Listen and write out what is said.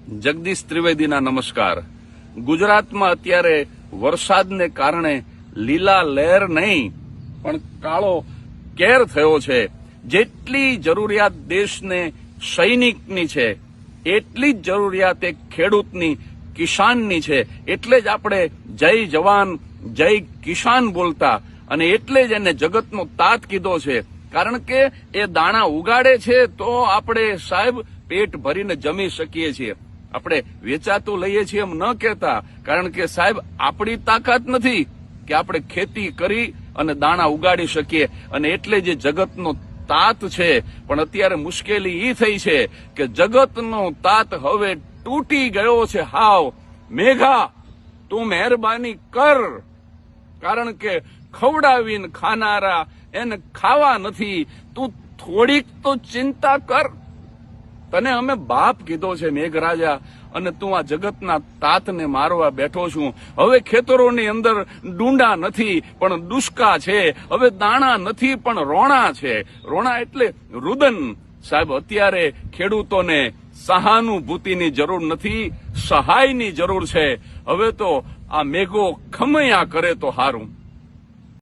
જગદીશ ત્રિવેદીના નમસ્કાર. ગુજરાતમાં અત્યારે વરસાદને કારણે લીલા લહેર નહીં પણ કાળો કેર થયો છે. જેટલી જરૂરિયાત દેશને સૈનિકની છે એટલી જ જરૂરિયાત એક ખેડૂતની, કિસાનની છે. એટલે જ આપણે જય જવાન જય કિસાન બોલતા અને એટલે જ એને જગતનો તાત કીધો છે. કારણ કે એ દાણા ઉગાડે છે તો આપણે સાહેબ પેટ ભરીને જમી શકીએ છીએ. આપણે વેચાતું લઈએ છીએ એમ ન કહેતા, કારણ કે સાહેબ આપણી તાકાત નથી કે આપણે ખેતી કરી અને દાણા ઉગાડી શકીએ. અને એટલે જે જગતનો તાત છે, પણ અત્યારે મુશ્કેલી એ થઈ છે કે જગતનો તાત હવે તૂટી ગયો છે હાવ. મેઘા, તું મહેરબાની કર, કારણ કે ખવડાવીને ખાનારા એને ખાવા નથી. તું થોડીક તો ચિંતા કર. તને અમે બાપ કીધો છે મેઘરાજા, અને તું આ જગતના તાતને મારવા બેઠો છું. હવે ખેતરોની અંદર ડુંડા નથી પણ દુષ્કા છે. હવે દાણા નથી પણ રોણા છે. રોણા એટલે રુદન. સાહેબ અત્યારે ખેડૂતોને સહાનુભૂતિની જરૂર નથી, સહાયની જરૂર છે. હવે તો આ મેઘો ખમૈયા કરે તો હારું.